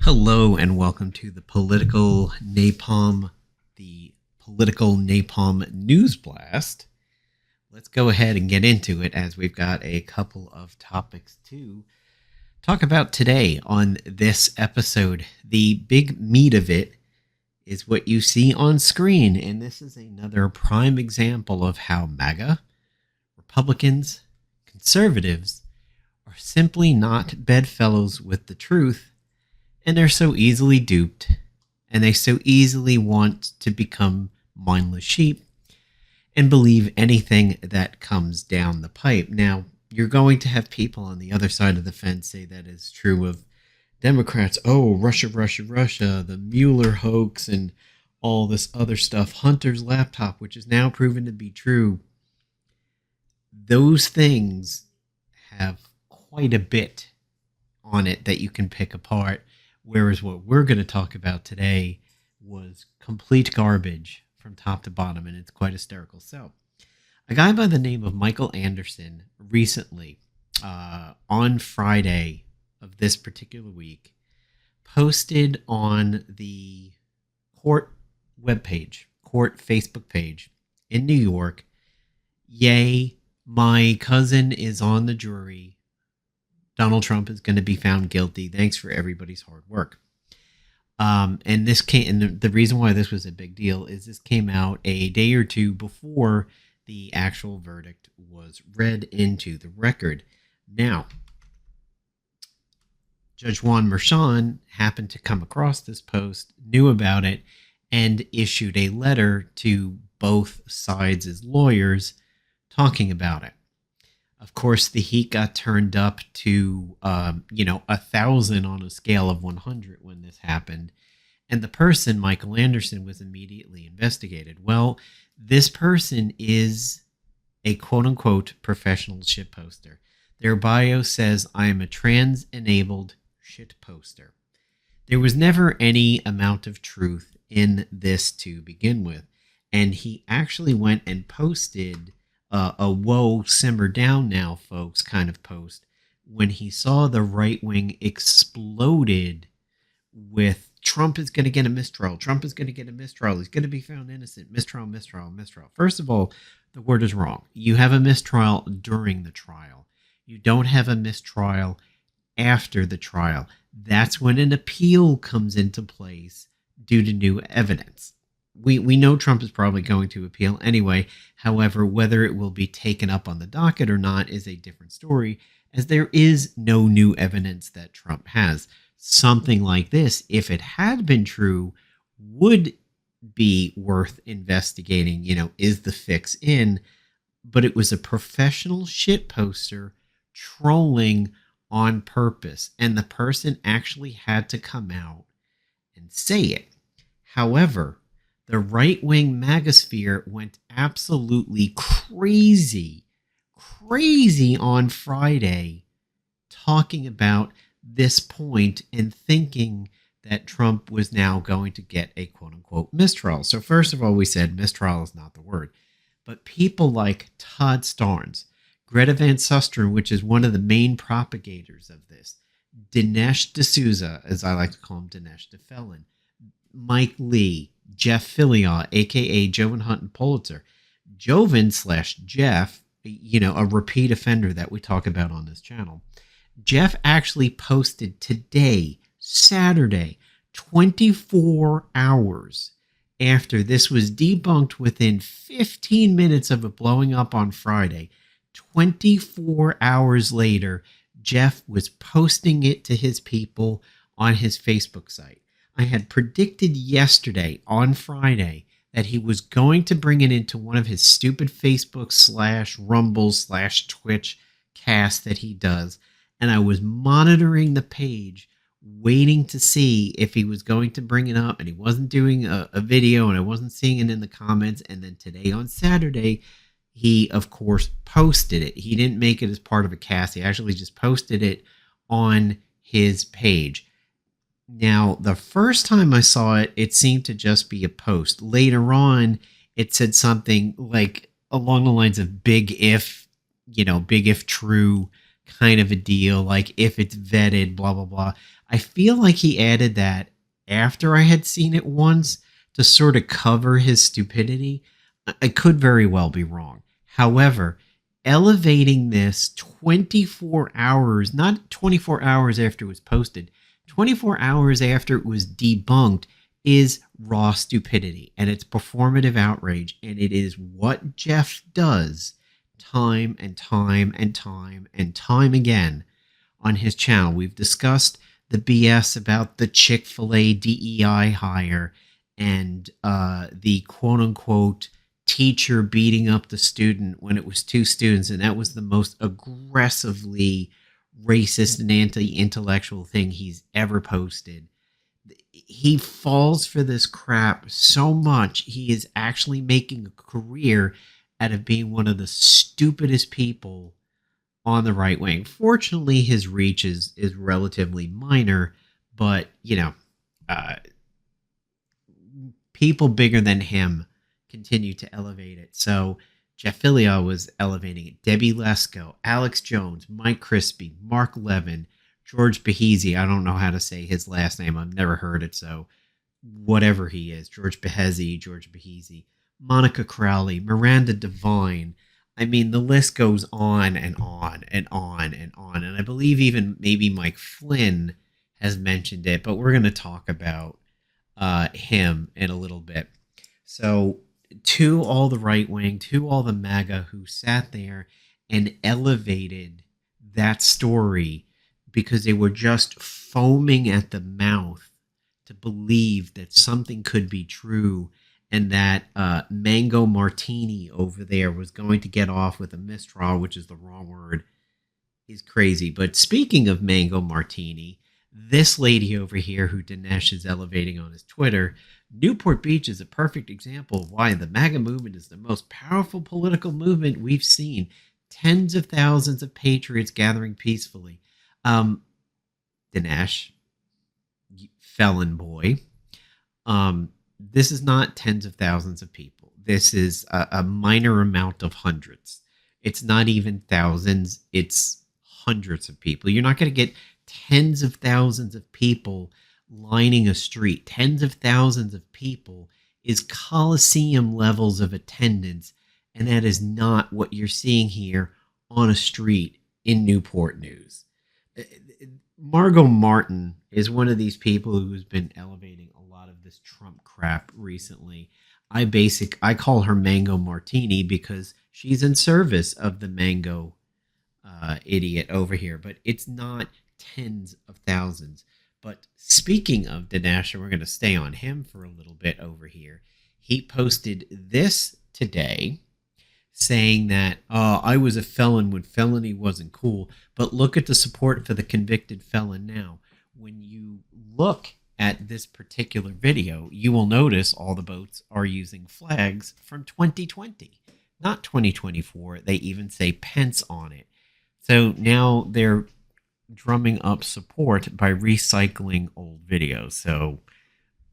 Hello and welcome to the Political Napalm News Blast. Let's go ahead and get into it as we've got a couple of topics to talk about today on this episode. The big meat of it is what you see on screen, and this is another prime example of how MAGA, Republicans, conservatives are simply not bedfellows with the truth. And they're so easily duped, and they so easily want to become mindless sheep and believe anything that comes down the pipe. Now, you're going to have people on the other side of the fence say that is true of Democrats. Oh, Russia, the Mueller hoax and all this other stuff. Hunter's laptop, which is now proven to be true. Those things have quite a bit on it that you can pick apart. Whereas what we're going to talk about today was complete garbage from top to bottom, and it's quite hysterical. So, a guy by the name of Michael Anderson recently, on Friday of this particular week, posted on the court webpage, court Facebook page in New York, "Yay, my cousin is on the jury. Donald Trump is going to be found guilty. Thanks for everybody's hard work." And the reason why this was a big deal is this came out a day or two before the actual verdict was read into the record. Now, Judge Juan Merchan happened to come across this post, knew about it, and issued a letter to both sides' lawyers talking about it. Of course, the heat got turned up to, 1,000 on a scale of 100 when this happened. And the person, Michael Anderson, was immediately investigated. Well, this person is a quote-unquote professional shitposter. Their bio says, "I am a trans-enabled shitposter." There was never any amount of truth in this to begin with. And he actually went and posted a "whoa, simmer down now, folks" kind of post when he saw the right wing exploded with Trump is going to get a mistrial. Trump is going to get a mistrial. He's going to be found innocent. Mistrial. First of all, the word is wrong. You have a mistrial during the trial. You don't have a mistrial after the trial. That's when an appeal comes into place due to new evidence. We know Trump is probably going to appeal anyway. However, whether it will be taken up on the docket or not is a different story, as there is no new evidence that Trump has. Something like this, if it had been true, would be worth investigating. Is the fix in? But it was a professional shit poster trolling on purpose, and the person actually had to come out and say it. However, the right-wing MAGAsphere went absolutely crazy on Friday talking about this point and thinking that Trump was now going to get a quote-unquote mistrial. So first of all, we said mistrial is not the word. But people like Todd Starnes, Greta Van Susteren, which is one of the main propagators of this, Dinesh D'Souza, as I like to call him, Dinesh DeFelon, Mike Lee, Jeff Fillion, a.k.a. Jovan Hunt and Pulitzer. Jovan/Jeff, a repeat offender that we talk about on this channel. Jeff actually posted today, Saturday, 24 hours after this was debunked within 15 minutes of it blowing up on Friday. 24 hours later, Jeff was posting it to his people on his Facebook site. I had predicted yesterday on Friday that he was going to bring it into one of his stupid Facebook /Rumble/Twitch casts that he does. And I was monitoring the page, waiting to see if he was going to bring it up. And he wasn't doing a video, and I wasn't seeing it in the comments. And then today on Saturday, he, of course, posted it. He didn't make it as part of a cast. He actually just posted it on his page. Now, the first time I saw it, it seemed to just be a post. Later on, it said something like along the lines of big if true kind of a deal, like if it's vetted, blah, blah, blah. I feel like he added that after I had seen it once to sort of cover his stupidity. I could very well be wrong. However, elevating this 24 hours, not 24 hours after it was posted, 24 hours after it was debunked, is raw stupidity, and it's performative outrage, and it is what Jeff does time and time and time and time again on his channel. We've discussed the BS about the Chick-fil-A DEI hire and the quote-unquote teacher beating up the student when it was two students, and that was the most aggressively racist and anti-intellectual thing he's ever posted. He falls for this crap so much, he is actually making a career out of being one of the stupidest people on the right wing. Fortunately, his reach is relatively minor, but, you know, people bigger than him continue to elevate it. So Jeff Filio was elevating it. Debbie Lesko, Alex Jones, Mike Crispy, Mark Levin, George Behezi. I don't know how to say his last name. I've never heard it, so whatever he is. George Behezi, Monica Crowley, Miranda Devine. I mean, the list goes on and on and on and on. And I believe even maybe Mike Flynn has mentioned it, but we're going to talk about him in a little bit. So to all the right wing, to all the MAGA who sat there and elevated that story because they were just foaming at the mouth to believe that something could be true and that Mango Martini over there was going to get off with a mistrial, which is the wrong word, is crazy. But speaking of Mango Martini, this lady over here who Dinesh is elevating on his Twitter, Newport Beach is a perfect example of why the MAGA movement is the most powerful political movement we've seen. Tens of thousands of patriots gathering peacefully. Dinesh, felon boy, this is not tens of thousands of people. This is a minor amount of hundreds. It's not even thousands. It's hundreds of people. You're not going to get tens of thousands of people lining a street. Tens of thousands of people is Coliseum levels of attendance, and that is not what you're seeing here on a street in Newport News. Margot Martin is one of these people who's been elevating a lot of this Trump crap recently. I call her Mango Martini because she's in service of the Mango idiot over here, but it's not tens of thousands. But speaking of Dinesh, we're going to stay on him for a little bit over here. He posted this today saying that I was a felon when felony wasn't cool, but look at the support for the convicted felon now. When you look at this particular video, you will notice all the boats are using flags from 2020, not 2024. They even say Pence on it. So now they're drumming up support by recycling old videos. So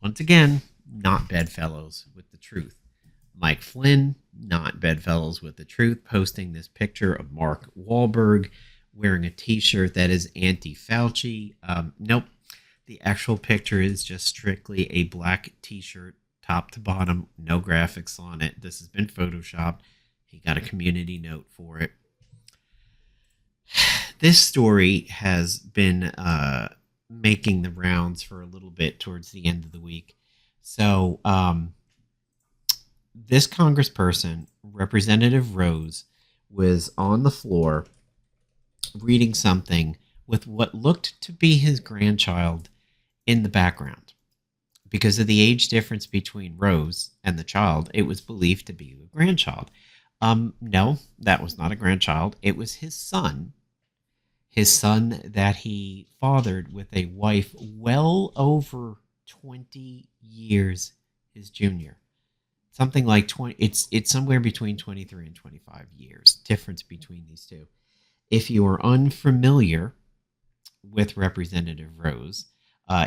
once again, not bedfellows with the truth. Mike Flynn, not bedfellows with the truth, posting this picture of Mark Wahlberg wearing a t-shirt that is anti-Fauci. Nope. The actual picture is just strictly a black t-shirt, top to bottom, no graphics on it. This has been photoshopped. He got a community note for it. This story has been making the rounds for a little bit towards the end of the week. So this congressperson, Representative Rose, was on the floor reading something with what looked to be his grandchild in the background. Because of the age difference between Rose and the child, it was believed to be a grandchild. No, that was not a grandchild. It was his son that he fathered with a wife well over 20 years his junior. Something like 20, it's somewhere between 23 and 25 years difference between these two. If you are unfamiliar with Representative Rose,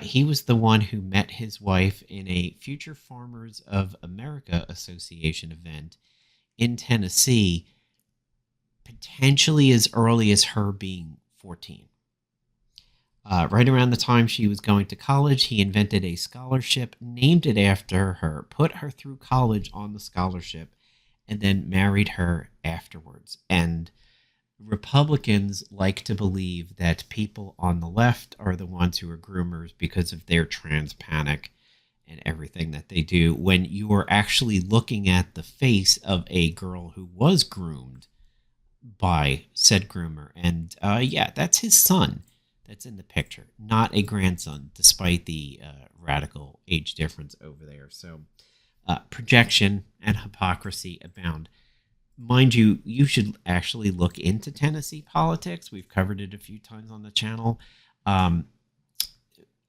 he was the one who met his wife in a Future Farmers of America Association event in Tennessee, potentially as early as her being 14. Right around the time she was going to college, he invented a scholarship, named it after her, put her through college on the scholarship, and then married her afterwards. And Republicans like to believe that people on the left are the ones who are groomers because of their trans panic and everything that they do, when you are actually looking at the face of a girl who was groomed by said groomer. And yeah, that's his son that's in the picture, not a grandson, despite the radical age difference over there. So projection and hypocrisy abound. Mind you, you should actually look into Tennessee politics. We've covered it a few times on the channel.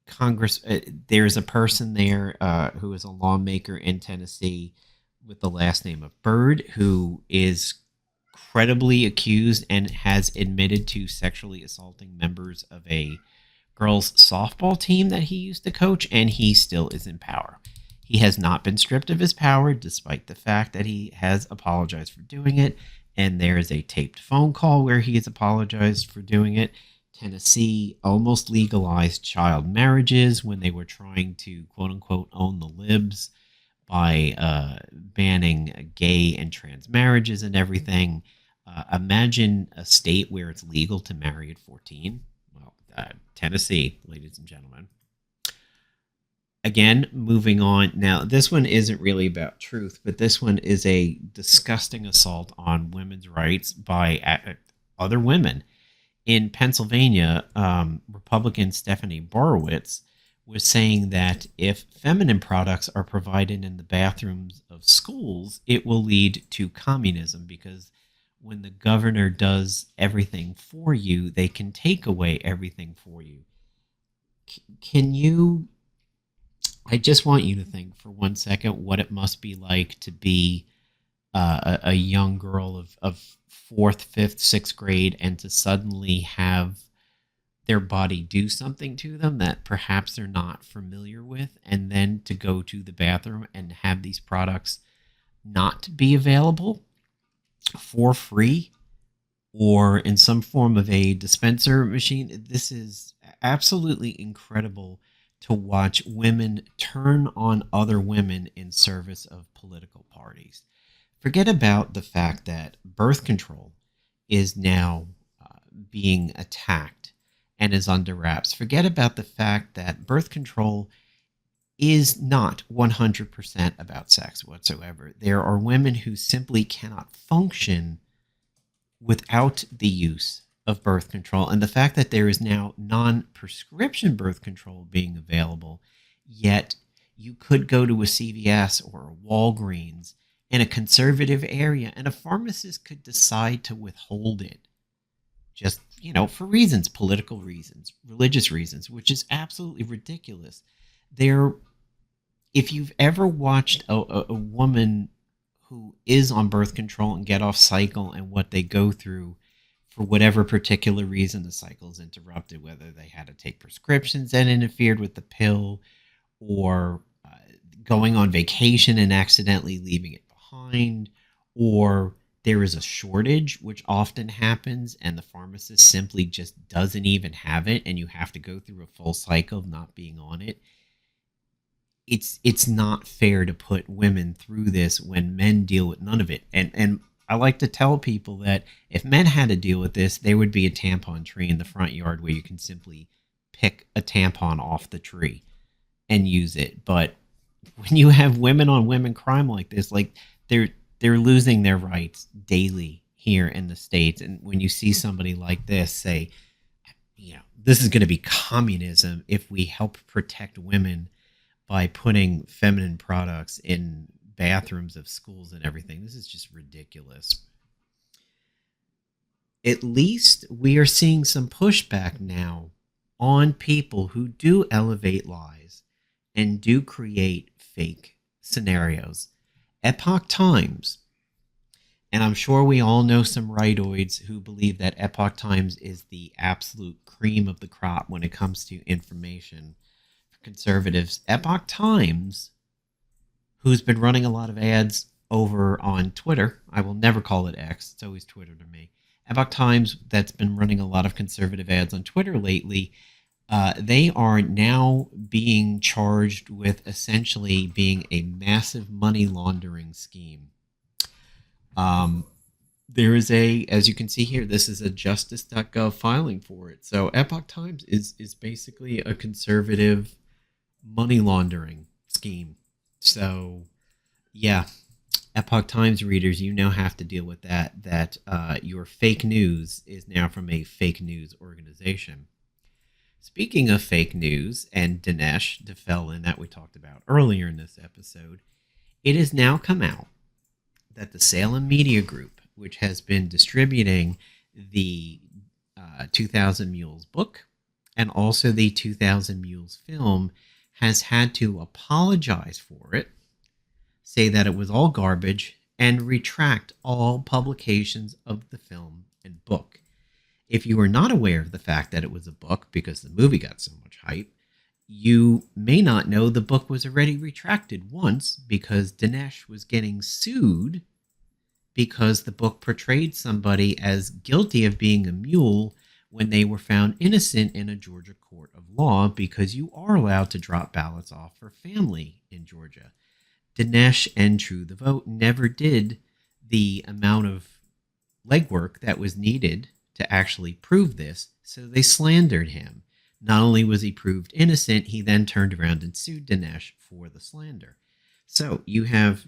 Congress, there's a person there who is a lawmaker in Tennessee with the last name of Byrd, who is credibly accused and has admitted to sexually assaulting members of a girls' softball team that he used to coach, and he still is in power. He has not been stripped of his power, despite the fact that he has apologized for doing it, and there is a taped phone call where he has apologized for doing it. Tennessee almost legalized child marriages when they were trying to, quote-unquote, own the libs by banning gay and trans marriages and everything. Imagine a state where it's legal to marry at 14. Well, Tennessee, ladies and gentlemen. Again, moving on. Now, this one isn't really about truth, but this one is a disgusting assault on women's rights by other women. In Pennsylvania, Republican Stephanie Borowitz was saying that if feminine products are provided in the bathrooms of schools, it will lead to communism, because when the governor does everything for you, they can take away everything for you. Can you... I just want you to think for 1 second what it must be like to be a young girl of 4th, 5th, 6th grade, and to suddenly have their body do something to them that perhaps they're not familiar with, and then to go to the bathroom and have these products not be available for free or in some form of a dispenser machine. This is absolutely incredible to watch women turn on other women in service of political parties. Forget about the fact that birth control is now being attacked and is under wraps. Forget about the fact that birth control is not 100% about sex whatsoever. There are women who simply cannot function without the use of birth control. And the fact that there is now non-prescription birth control being available, yet you could go to a CVS or a Walgreens in a conservative area, and a pharmacist could decide to withhold it just, for reasons, political reasons, religious reasons, which is absolutely ridiculous. If you've ever watched a woman who is on birth control and get off cycle and what they go through for whatever particular reason the cycle is interrupted, whether they had to take prescriptions that interfered with the pill, or going on vacation and accidentally leaving it behind, or there is a shortage, which often happens, and the pharmacist simply just doesn't even have it, and you have to go through a full cycle of not being on it. It's not fair to put women through this when men deal with none of it. And I like to tell people that if men had to deal with this, there would be a tampon tree in the front yard where you can simply pick a tampon off the tree and use it. But when you have women on women crime like this, like they're losing their rights daily here in the States. And when you see somebody like this say, this is going to be communism if we help protect women by putting feminine products in bathrooms of schools and everything. This is just ridiculous. At least we are seeing some pushback now on people who do elevate lies and do create fake scenarios. Epoch Times, and I'm sure we all know some rightoids who believe that Epoch Times is the absolute cream of the crop when it comes to information for conservatives. Epoch Times, who's been running a lot of ads over on Twitter. I will never call it X. It's always Twitter to me. Epoch Times, that's been running a lot of conservative ads on Twitter lately, they are now being charged with essentially being a massive money laundering scheme. Um, there is as you can see here, this is a justice.gov filing for it. So Epoch Times is basically a conservative money laundering scheme. So yeah, Epoch Times readers, you now have to deal with that your fake news is now from a fake news organization. Speaking of fake news and Dinesh, the felon that we talked about earlier in this episode, it has now come out that the Salem Media Group, which has been distributing the 2000 Mules book and also the 2000 Mules film, has had to apologize for it, say that it was all garbage, and retract all publications of the film and book. If you are not aware of the fact that it was a book because the movie got so much hype, you may not know the book was already retracted once because Dinesh was getting sued because the book portrayed somebody as guilty of being a mule when they were found innocent in a Georgia court of law, because you are allowed to drop ballots off for family in Georgia. Dinesh and True the Vote never did the amount of legwork that was needed to actually prove this, so they slandered him. Not only was he proved innocent, he then turned around and sued Dinesh for the slander. So you have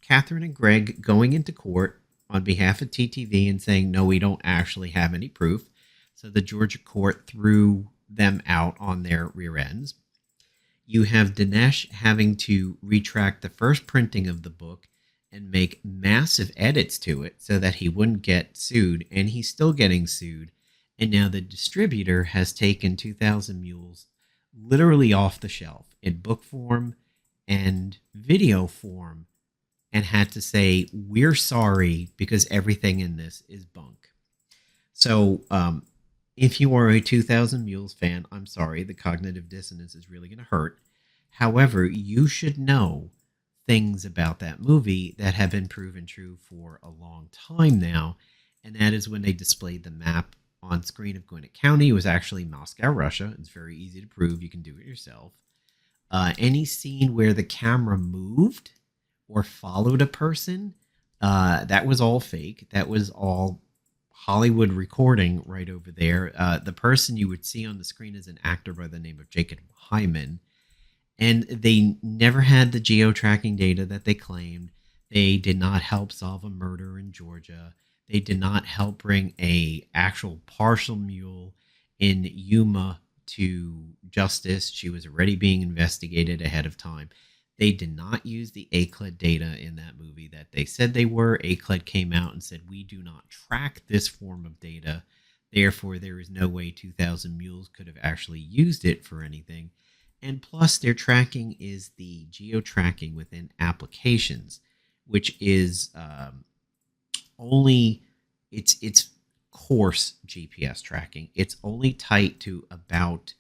Catherine and Greg going into court on behalf of TTV and saying, no, we don't actually have any proof. So the Georgia court threw them out on their rear ends. You have Dinesh having to retract the first printing of the book and make massive edits to it so that he wouldn't get sued, and he's still getting sued. And now the distributor has taken 2000 Mules literally off the shelf in book form and video form and had to say, we're sorry because everything in this is bunk. So if you are a 2000 Mules fan, I'm sorry, the cognitive dissonance is really going to hurt. However, you should know things about that movie that have been proven true for a long time now, and that is when they displayed the map on screen of Gwinnett County. It was actually Moscow, Russia. It's very easy to prove. You can do it yourself. Any scene where the camera moved or followed a person, that was all fake. That was all Hollywood recording right over there. The person you would see on the screen is an actor by the name of Jacob Hyman. And they never had the geo-tracking data that they claimed. They did not help solve a murder in Georgia. They did not help bring a actual partial mule in Yuma to justice. She was already being investigated ahead of time. They did not use the ACLED data in that movie that they said they were. ACLED came out and said, we do not track this form of data. Therefore, there is no way 2000 Mules could have actually used it for anything. And plus, their tracking is the geo-tracking within applications, which is only, it's coarse GPS tracking. It's only tight to about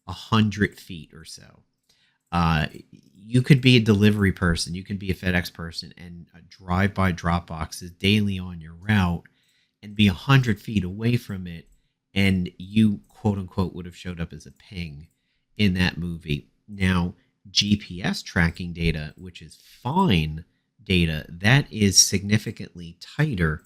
100 feet or so. You could be a delivery person, you can be a FedEx person, and drive by drop boxes daily on your route and be 100 feet away from it, and you, quote unquote, would have showed up as a ping in that movie. Now, GPS tracking data, which is fine data, that is significantly tighter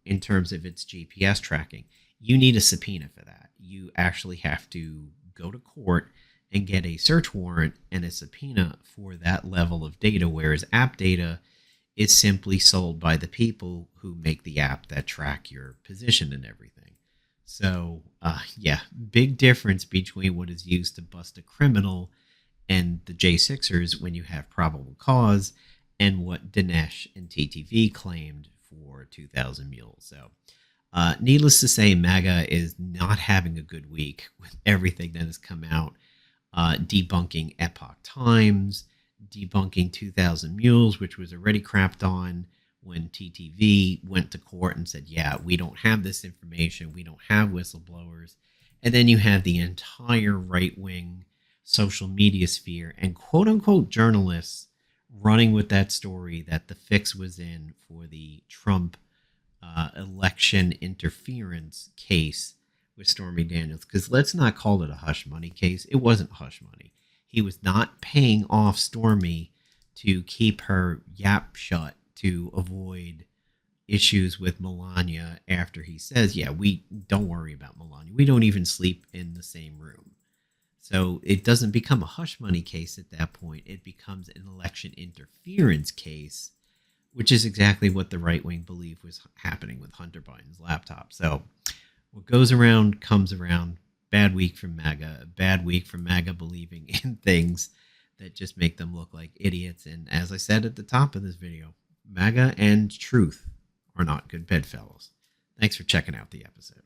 in terms of its GPS tracking. You need a subpoena for that. You actually have to go to court and get a search warrant and a subpoena for that level of data, whereas app data is simply sold by the people who make the app that track your position and everything. So, yeah, big difference between what is used to bust a criminal and the J6ers when you have probable cause and what Dinesh and TTV claimed for 2000 Mules. So, needless to say, MAGA is not having a good week with everything that has come out, debunking Epoch Times, debunking 2000 Mules, which was already crapped on when TTV went to court and said, yeah, we don't have this information, we don't have whistleblowers. And then you have the entire right-wing social media sphere and quote-unquote journalists running with that story that the fix was in for the Trump election interference case with Stormy Daniels. Because let's not call it a hush money case. It wasn't hush money. He was not paying off Stormy to keep her yap shut to avoid issues with Melania after he says, yeah, we don't worry about Melania. We don't even sleep in the same room. So it doesn't become a hush money case at that point. It becomes an election interference case, which is exactly what the right wing believed was happening with Hunter Biden's laptop. So what goes around comes around. Bad week from MAGA. A bad week from MAGA believing in things that just make them look like idiots. And as I said at the top of this video, MAGA and truth are not good bedfellows. Thanks for checking out the episode.